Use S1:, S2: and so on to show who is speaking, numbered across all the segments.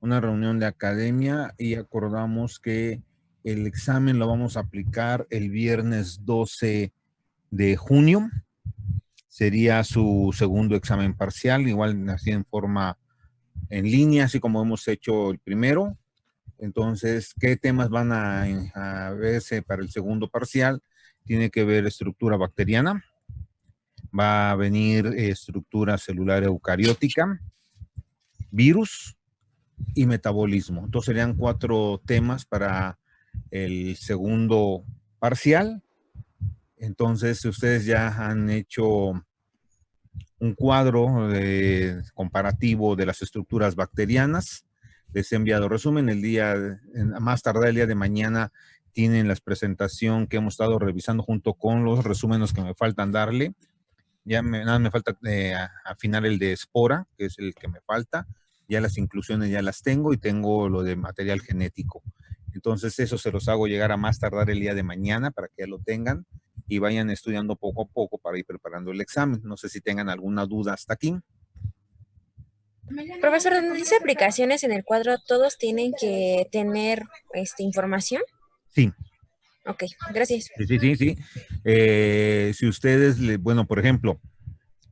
S1: una reunión de academia y acordamos que el examen lo vamos a aplicar el viernes 12 de junio. Sería su segundo examen parcial, igual así en forma en línea, así como hemos hecho el primero. Entonces, ¿qué temas van a verse para el segundo parcial? Tiene que ver estructura bacteriana, va a venir estructura celular eucariótica, virus y metabolismo. Entonces serían 4 temas para el segundo parcial. Entonces, ustedes ya han hecho un cuadro comparativo de las estructuras bacterianas. Les he enviado resumen. Más tarde el día de mañana tienen la presentación que hemos estado revisando junto con los resúmenes que me faltan darle. Nada me falta afinar el de espora, que es el que me falta. Ya las inclusiones ya las tengo y tengo lo de material genético. Entonces eso se los hago llegar a más tardar el día de mañana para que ya lo tengan y vayan estudiando poco a poco para ir preparando el examen. No sé si tengan alguna duda hasta aquí.
S2: Profesor, donde dice aplicaciones en el cuadro, ¿todos tienen que tener información?
S1: Sí,
S2: Ok, gracias.
S1: sí. Si ustedes, bueno, por ejemplo,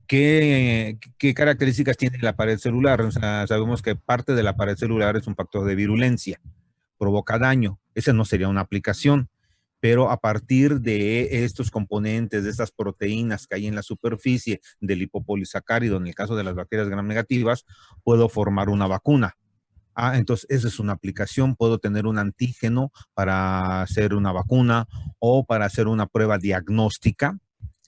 S1: ¿qué características tiene la pared celular? O sea, sabemos que parte de la pared celular es un factor de virulencia, provoca daño. Esa no sería una aplicación, pero a partir de estos componentes, de estas proteínas que hay en la superficie del lipopolisacárido, en el caso de las bacterias gram negativas, puedo formar una vacuna. Entonces esa es una aplicación. Puedo tener un antígeno para hacer una vacuna o para hacer una prueba diagnóstica.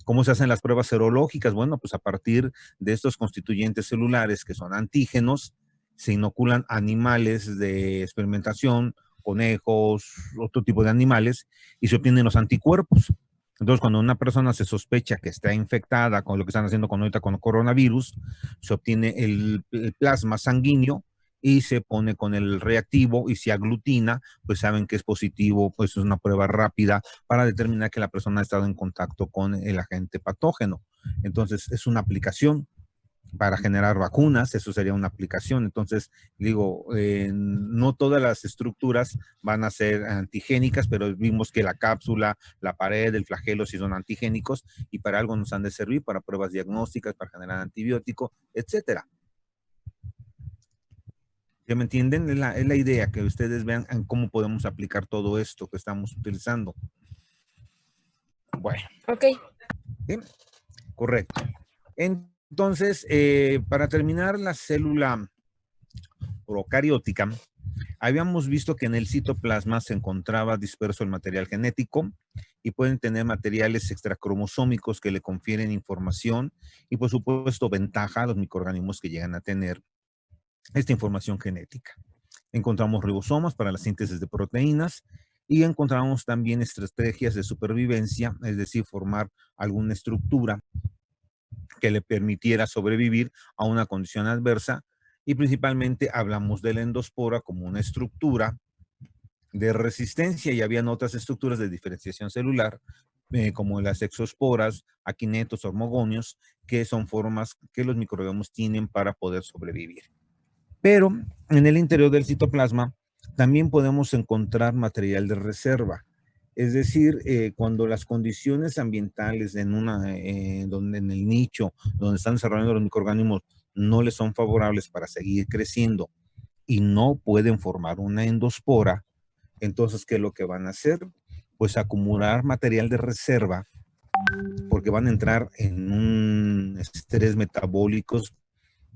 S1: ¿Cómo se hacen las pruebas serológicas? Bueno, pues a partir de estos constituyentes celulares que son antígenos, se inoculan animales de experimentación, conejos, otro tipo de animales, y se obtienen los anticuerpos. Entonces, cuando una persona se sospecha que está infectada con lo que están haciendo ahorita con el coronavirus, se obtiene el plasma sanguíneo y se pone con el reactivo y se aglutina, pues saben que es positivo, pues es una prueba rápida para determinar que la persona ha estado en contacto con el agente patógeno. Entonces, es una aplicación para generar vacunas, eso sería una aplicación. Entonces, digo, no todas las estructuras van a ser antigénicas, pero vimos que la cápsula, la pared, el flagelo sí son antigénicos y para algo nos han de servir, para pruebas diagnósticas, para generar antibiótico, etcétera. ¿Ya me entienden? Es la idea, que ustedes vean cómo podemos aplicar todo esto que estamos utilizando. Bueno.
S2: Ok.
S1: ¿Sí? Correcto. Entonces, para terminar, la célula procariótica, habíamos visto que en el citoplasma se encontraba disperso el material genético y pueden tener materiales extracromosómicos que le confieren información y, por supuesto, ventaja a los microorganismos que llegan a tener esta información genética. Encontramos ribosomas para la síntesis de proteínas y encontramos también estrategias de supervivencia, es decir, formar alguna estructura que le permitiera sobrevivir a una condición adversa, y principalmente hablamos de la endospora como una estructura de resistencia, y habían otras estructuras de diferenciación celular, como las exosporas, aquinetos, hormogonios, que son formas que los microorganismos tienen para poder sobrevivir. Pero en el interior del citoplasma también podemos encontrar material de reserva. Es decir, cuando las condiciones ambientales donde en el nicho donde están desarrollando los microorganismos no les son favorables para seguir creciendo y no pueden formar una endospora, entonces, ¿qué es lo que van a hacer? Pues acumular material de reserva, porque van a entrar en un estrés metabólico,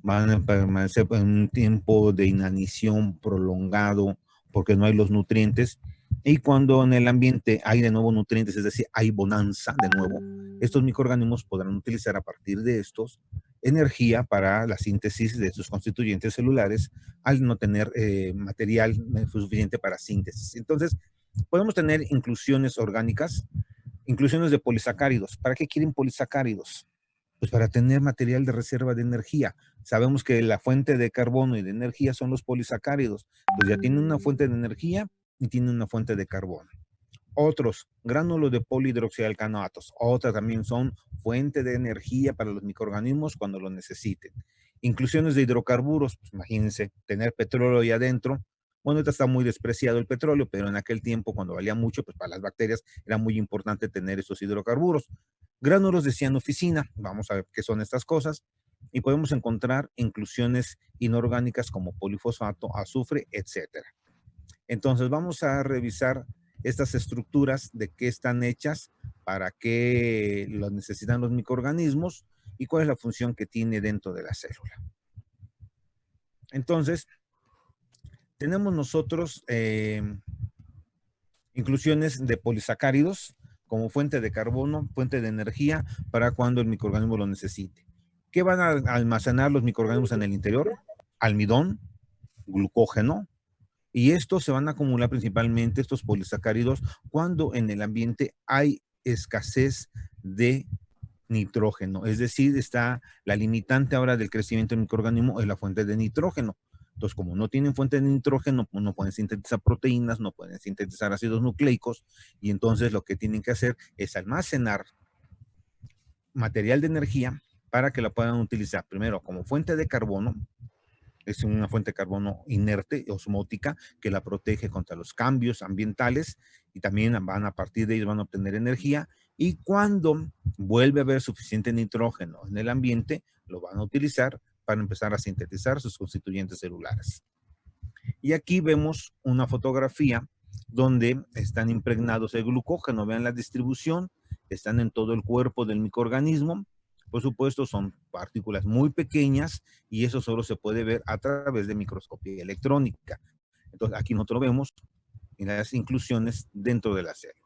S1: van a permanecer en un tiempo de inanición prolongado porque no hay los nutrientes. Y cuando en el ambiente hay de nuevo nutrientes, es decir, hay bonanza de nuevo, estos microorganismos podrán utilizar a partir de estos energía para la síntesis de sus constituyentes celulares al no tener material suficiente para síntesis. Entonces, podemos tener inclusiones orgánicas, inclusiones de polisacáridos. ¿Para qué quieren polisacáridos? Pues para tener material de reserva de energía. Sabemos que la fuente de carbono y de energía son los polisacáridos. Pues ya tienen una fuente de energía y tienen una fuente de carbono. Otros, gránulos de polihidroxialcanoatos. Otras también son fuente de energía para los microorganismos cuando lo necesiten. Inclusiones de hidrocarburos, pues imagínense, tener petróleo ahí adentro. Bueno, ahorita está muy despreciado el petróleo, pero en aquel tiempo, cuando valía mucho, pues para las bacterias era muy importante tener esos hidrocarburos. Gránulos de cianofisina, vamos a ver qué son estas cosas, y podemos encontrar inclusiones inorgánicas como polifosfato, azufre, etcétera. Entonces vamos a revisar estas estructuras, de qué están hechas, para qué lo necesitan los microorganismos y cuál es la función que tiene dentro de la célula. Entonces, tenemos nosotros inclusiones de polisacáridos como fuente de carbono, fuente de energía para cuando el microorganismo lo necesite. ¿Qué van a almacenar los microorganismos en el interior? Almidón, glucógeno, y estos se van a acumular principalmente, estos polisacáridos, cuando en el ambiente hay escasez de nitrógeno. Es decir, está la limitante ahora del crecimiento del microorganismo es la fuente de nitrógeno. Entonces, como no tienen fuente de nitrógeno, pues no pueden sintetizar proteínas, no pueden sintetizar ácidos nucleicos, y entonces lo que tienen que hacer es almacenar material de energía para que la puedan utilizar primero como fuente de carbono. Es una fuente de carbono inerte, osmótica, que la protege contra los cambios ambientales, y también van a partir de ellos van a obtener energía, y cuando vuelve a haber suficiente nitrógeno en el ambiente, lo van a utilizar para empezar a sintetizar sus constituyentes celulares. Y aquí vemos una fotografía donde están impregnados el glucógeno. Vean la distribución, están en todo el cuerpo del microorganismo. Por supuesto, son partículas muy pequeñas y eso solo se puede ver a través de microscopía electrónica. Entonces, aquí nosotros vemos las inclusiones dentro de la célula.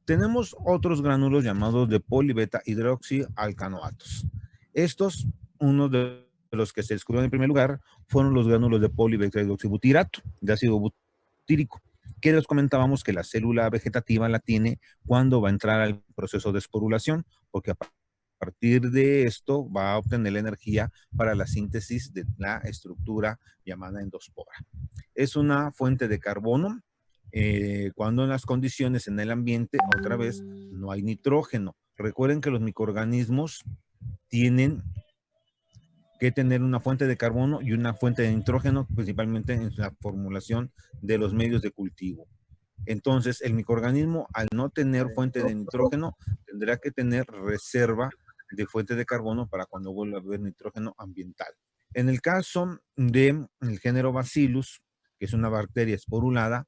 S1: Tenemos otros gránulos llamados de polibeta hidroxialcanoatos. Estos, uno de los que se descubrieron en primer lugar, fueron los gránulos de polibeta hidroxibutirato, de ácido butírico, que les comentábamos que la célula vegetativa la tiene cuando va a entrar al proceso de esporulación, porque a partir de esto va a obtener la energía para la síntesis de la estructura llamada endospora. Es una fuente de carbono cuando en las condiciones en el ambiente, otra vez, no hay nitrógeno. Recuerden que los microorganismos tienen que tener una fuente de carbono y una fuente de nitrógeno, principalmente en la formulación de los medios de cultivo. Entonces, el microorganismo, al no tener fuente de nitrógeno, tendrá que tener reserva de fuente de carbono para cuando vuelva a haber nitrógeno ambiental. En el caso del género Bacillus, que es una bacteria esporulada,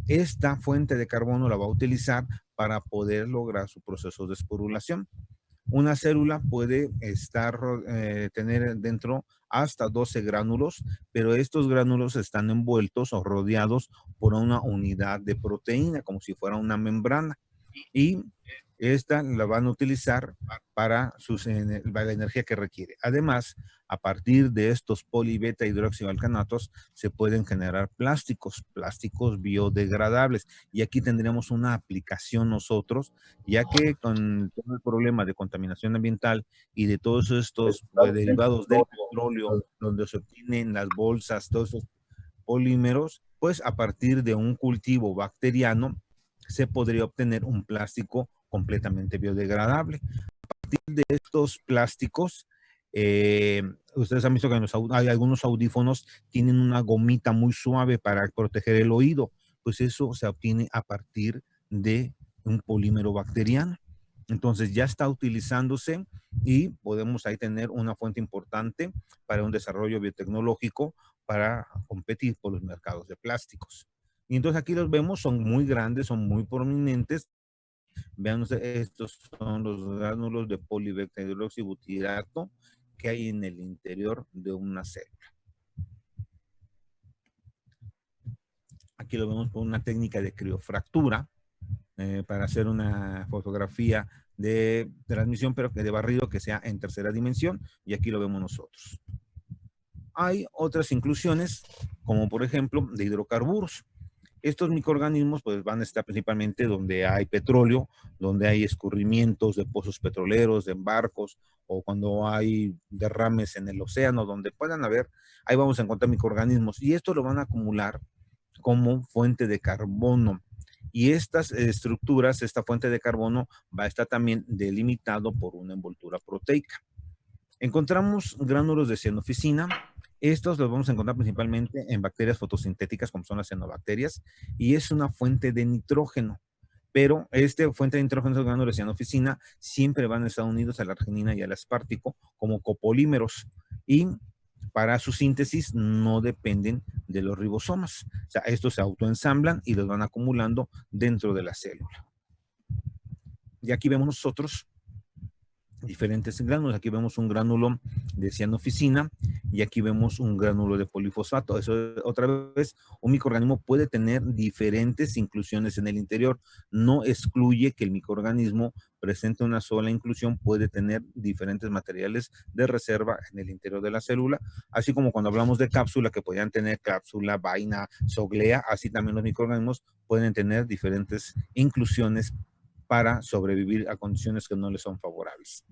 S1: esta fuente de carbono la va a utilizar para poder lograr su proceso de esporulación. Una célula puede tener dentro hasta 12 gránulos, pero estos gránulos están envueltos o rodeados por una unidad de proteína, como si fuera una membrana. Y esta la van a utilizar para la energía que requiere. Además, a partir de estos polibeta hidroxialcanatos se pueden generar plásticos biodegradables. Y aquí tendríamos una aplicación nosotros, ya que con todo el problema de contaminación ambiental y de todos estos derivados del petróleo, donde se obtienen las bolsas, todos esos polímeros, pues a partir de un cultivo bacteriano se podría obtener un plástico completamente biodegradable. A partir de estos plásticos, ustedes han visto que hay algunos audífonos tienen una gomita muy suave para proteger el oído, pues eso se obtiene a partir de un polímero bacteriano. Entonces ya está utilizándose y podemos ahí tener una fuente importante para un desarrollo biotecnológico para competir por los mercados de plásticos. Y entonces aquí los vemos, son muy grandes, son muy prominentes. Vean, estos son los gránulos de polibeta hidroxibutirato que hay en el interior de una célula. Aquí lo vemos por una técnica de criofractura para hacer una fotografía de transmisión, pero que de barrido que sea en tercera dimensión, y aquí lo vemos nosotros. Hay otras inclusiones, como por ejemplo de hidrocarburos. Estos microorganismos pues van a estar principalmente donde hay petróleo, donde hay escurrimientos de pozos petroleros, de barcos, o cuando hay derrames en el océano, donde puedan haber, ahí vamos a encontrar microorganismos, y esto lo van a acumular como fuente de carbono. Y estas estructuras, esta fuente de carbono va a estar también delimitado por una envoltura proteica. Encontramos gránulos de cianofisina. Estos los vamos a encontrar principalmente en bacterias fotosintéticas, como son las cianobacterias, y es una fuente de nitrógeno. Pero esta fuente de nitrógeno, esos gránulos de cianofisina, siempre van a estar unidos a la arginina y al aspartico como copolímeros. Y para su síntesis no dependen de los ribosomas. O sea, estos se autoensamblan y los van acumulando dentro de la célula. Y aquí vemos nosotros diferentes gránulos. Aquí vemos un gránulo de cianofisina y aquí vemos un gránulo de polifosfato. Eso, otra vez, un microorganismo puede tener diferentes inclusiones en el interior. No excluye que el microorganismo presente una sola inclusión, puede tener diferentes materiales de reserva en el interior de la célula, así como cuando hablamos de cápsula, que podrían tener cápsula, vaina, soglea, así también los microorganismos pueden tener diferentes inclusiones para sobrevivir a condiciones que no les son favorables.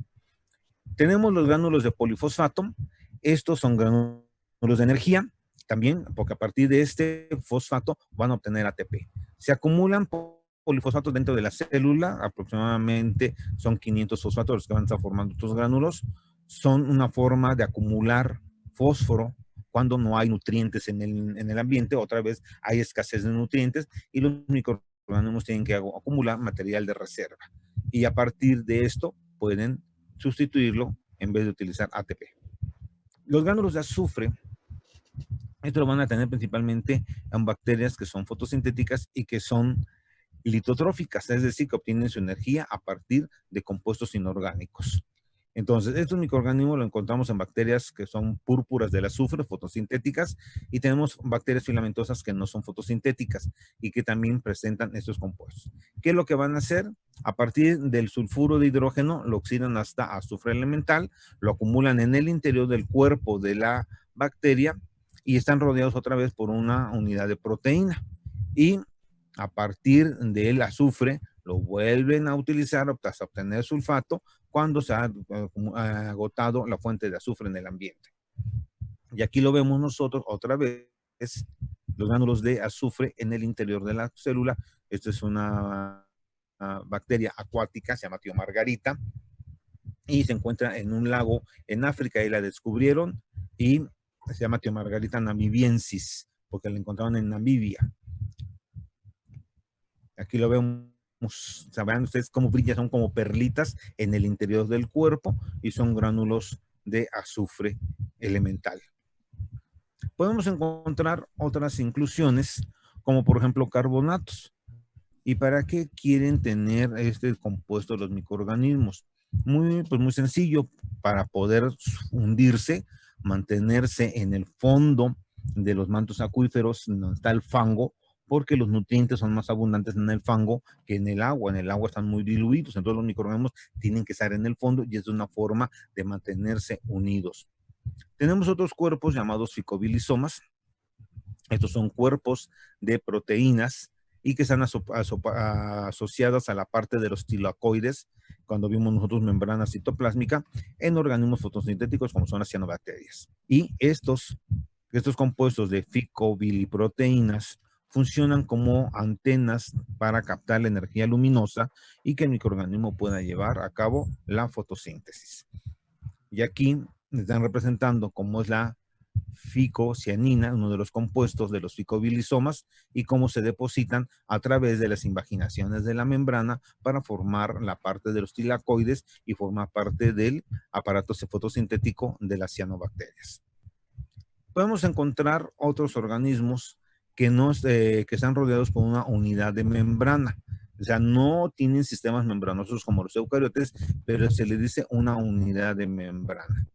S1: Tenemos los gránulos de polifosfato. Estos son gránulos de energía también, porque a partir de este fosfato van a obtener ATP. Se acumulan polifosfatos dentro de la célula, aproximadamente son 500 fosfatos los que van a estar formando estos gránulos. Son una forma de acumular fósforo cuando no hay nutrientes en el ambiente. Otra vez hay escasez de nutrientes y los microorganismos tienen que acumular material de reserva. Y a partir de esto pueden sustituirlo en vez de utilizar ATP. Los gránulos de azufre, esto lo van a tener principalmente en bacterias que son fotosintéticas y que son litotróficas, es decir, que obtienen su energía a partir de compuestos inorgánicos. Entonces, estos microorganismos lo encontramos en bacterias que son púrpuras del azufre, fotosintéticas, y tenemos bacterias filamentosas que no son fotosintéticas y que también presentan estos compuestos. ¿Qué es lo que van a hacer? A partir del sulfuro de hidrógeno, lo oxidan hasta azufre elemental, lo acumulan en el interior del cuerpo de la bacteria y están rodeados otra vez por una unidad de proteína. Y a partir del azufre lo vuelven a utilizar hasta obtener sulfato cuando se ha agotado la fuente de azufre en el ambiente. Y aquí lo vemos nosotros otra vez, los gránulos de azufre en el interior de la célula. Esta es una bacteria acuática, se llama Tiomargarita, y se encuentra en un lago en África y la descubrieron y se llama Tiomargarita namibiensis, porque la encontraron en Namibia. Aquí lo vemos, sabrán ustedes cómo brilla, son como perlitas en el interior del cuerpo y son gránulos de azufre elemental. Podemos encontrar otras inclusiones, como por ejemplo carbonatos. ¿Y para qué quieren tener este compuesto los microorganismos? Pues muy sencillo, para poder hundirse, mantenerse en el fondo de los mantos acuíferos, donde está el fango, porque los nutrientes son más abundantes en el fango que en el agua. En el agua están muy diluidos, entonces los microorganismos tienen que estar en el fondo y es una forma de mantenerse unidos. Tenemos otros cuerpos llamados ficobilisomas. Estos son cuerpos de proteínas y que están asociadas a la parte de los tilacoides, cuando vimos nosotros membrana citoplásmica, en organismos fotosintéticos como son las cianobacterias. Y estos compuestos de ficobiliproteínas funcionan como antenas para captar la energía luminosa y que el microorganismo pueda llevar a cabo la fotosíntesis. Y aquí están representando cómo es la ficocianina, uno de los compuestos de los ficobilisomas, y cómo se depositan a través de las invaginaciones de la membrana para formar la parte de los tilacoides y formar parte del aparato fotosintético de las cianobacterias. Podemos encontrar otros organismos que están rodeados por una unidad de membrana. O sea, no tienen sistemas membranosos como los eucariotes, pero se les dice una unidad de membrana.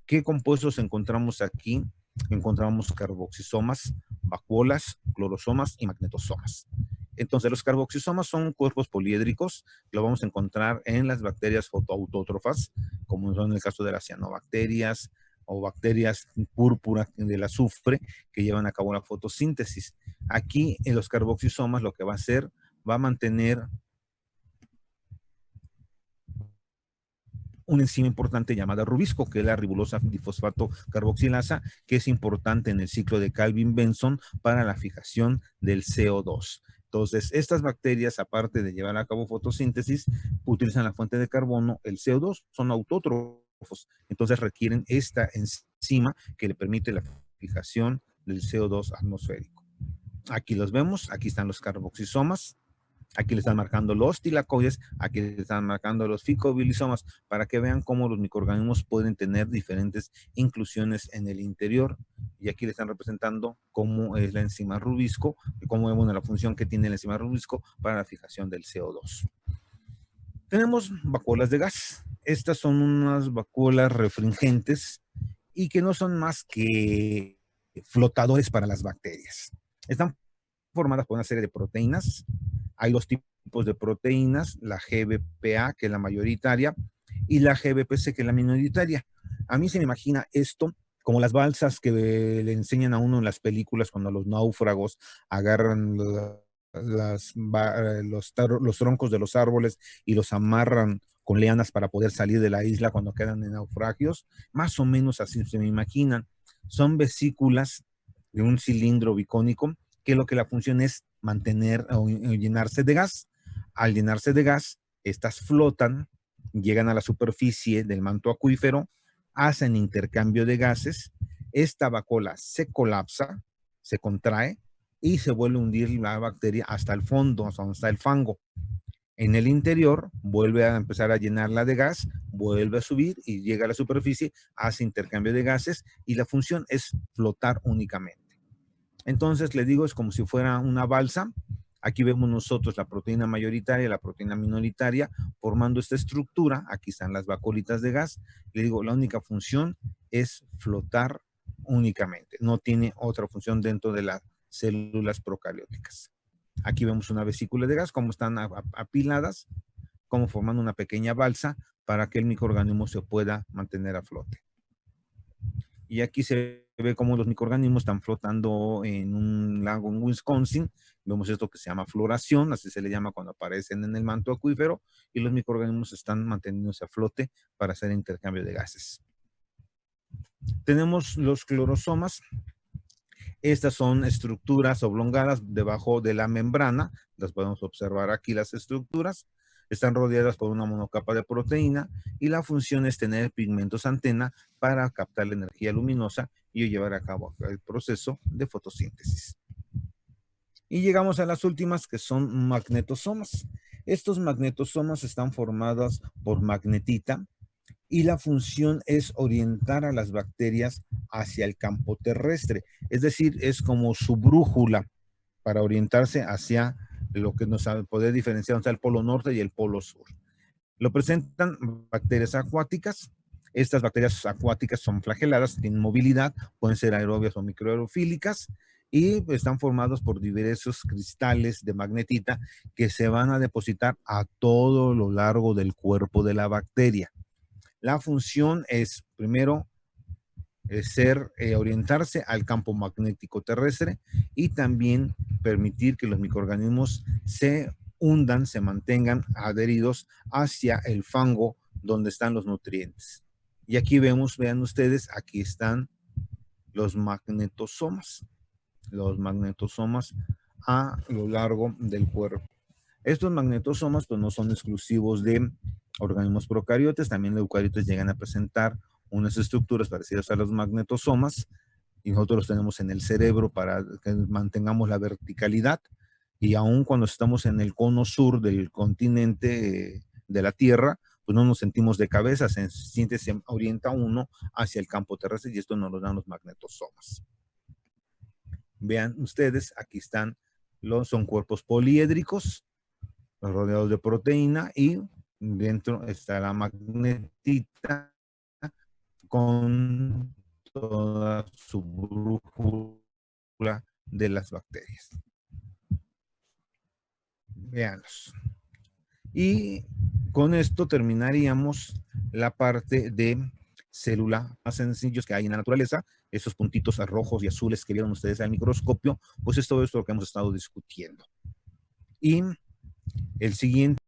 S1: ¿Qué compuestos encontramos aquí? Encontramos carboxisomas, vacuolas, clorosomas y magnetosomas. Entonces, los carboxisomas son cuerpos poliédricos, lo vamos a encontrar en las bacterias fotoautótrofas, como son en el caso de las cianobacterias o bacterias púrpura del azufre que llevan a cabo la fotosíntesis. Aquí en los carboxisomas lo que va a hacer, va a mantener una enzima importante llamada rubisco, que es la ribosa difosfato carboxilasa, que es importante en el ciclo de Calvin-Benson para la fijación del CO2. Entonces, estas bacterias, aparte de llevar a cabo fotosíntesis, utilizan la fuente de carbono, el CO2, son autótrofos. Entonces requieren esta enzima que le permite la fijación del CO2 atmosférico. Aquí los vemos, aquí están los carboxisomas, aquí le están marcando los tilacoides, aquí le están marcando los ficobilisomas, para que vean cómo los microorganismos pueden tener diferentes inclusiones en el interior. Y aquí le están representando cómo es la enzima rubisco, y cómo vemos la función que tiene la enzima rubisco para la fijación del CO2. Tenemos vacuolas de gas. Estas son unas vacuolas refringentes y que no son más que flotadores para las bacterias. Están formadas por una serie de proteínas. Hay dos tipos de proteínas, la GBPA, que es la mayoritaria, y la GBPC, que es la minoritaria. A mí se me imagina esto como las balsas que le enseñan a uno en las películas cuando los náufragos agarran los troncos de los árboles y los amarran con lianas para poder salir de la isla cuando quedan en naufragios. Más o menos así se me imaginan. Son vesículas de un cilindro bicónico que lo que la función es mantener o llenarse de gas. Al llenarse de gas, estas flotan, llegan a la superficie del manto acuífero, hacen intercambio de gases, esta vacuola se colapsa, se contrae y se vuelve a hundir la bacteria hasta el fondo, hasta donde está el fango. En el interior vuelve a empezar a llenarla de gas, vuelve a subir y llega a la superficie, hace intercambio de gases y la función es flotar únicamente. Entonces, le digo, es como si fuera una balsa. Aquí vemos nosotros la proteína mayoritaria y la proteína minoritaria formando esta estructura. Aquí están las vacuolitas de gas. Le digo, la única función es flotar únicamente. No tiene otra función dentro de las células procarióticas. Aquí vemos una vesícula de gas, cómo están apiladas, como formando una pequeña balsa para que el microorganismo se pueda mantener a flote. Y aquí se ve cómo los microorganismos están flotando en un lago en Wisconsin. Vemos esto que se llama floración, así se le llama cuando aparecen en el manto acuífero, y los microorganismos están manteniéndose a flote para hacer intercambio de gases. Tenemos los clorosomas. Estas son estructuras oblongadas debajo de la membrana. Las podemos observar aquí, las estructuras. Están rodeadas por una monocapa de proteína y la función es tener pigmentos antena para captar la energía luminosa y llevar a cabo el proceso de fotosíntesis. Y llegamos a las últimas, que son magnetosomas. Estos magnetosomas están formados por magnetita y la función es orientar a las bacterias hacia el campo terrestre. Es decir, es como su brújula para orientarse hacia lo que nos puede diferenciar entre el polo norte y el polo sur. Lo presentan bacterias acuáticas. Estas bacterias acuáticas son flageladas, tienen movilidad, pueden ser aerobias o microaerofílicas y están formados por diversos cristales de magnetita que se van a depositar a todo lo largo del cuerpo de la bacteria. La función es, primero, orientarse al campo magnético terrestre y también permitir que los microorganismos se hundan, se mantengan adheridos hacia el fango donde están los nutrientes. Y aquí vemos, vean ustedes, aquí están los magnetosomas a lo largo del cuerpo. Estos magnetosomas pues no son exclusivos de organismos procariotes, también los eucariotes llegan a presentar unas estructuras parecidas a los magnetosomas y nosotros los tenemos en el cerebro para que mantengamos la verticalidad y aún cuando estamos en el cono sur del continente de la Tierra, pues no nos sentimos de cabeza, se orienta uno hacia el campo terrestre y esto nos lo dan los magnetosomas. Vean ustedes, aquí están, son cuerpos poliédricos, rodeados de proteína y dentro está la magnetita con toda su brújula de las bacterias. Veanlos. Y con esto terminaríamos la parte de célula más sencillos que hay en la naturaleza. Esos puntitos rojos y azules que vieron ustedes al microscopio, pues es todo esto lo que hemos estado discutiendo. Y el siguiente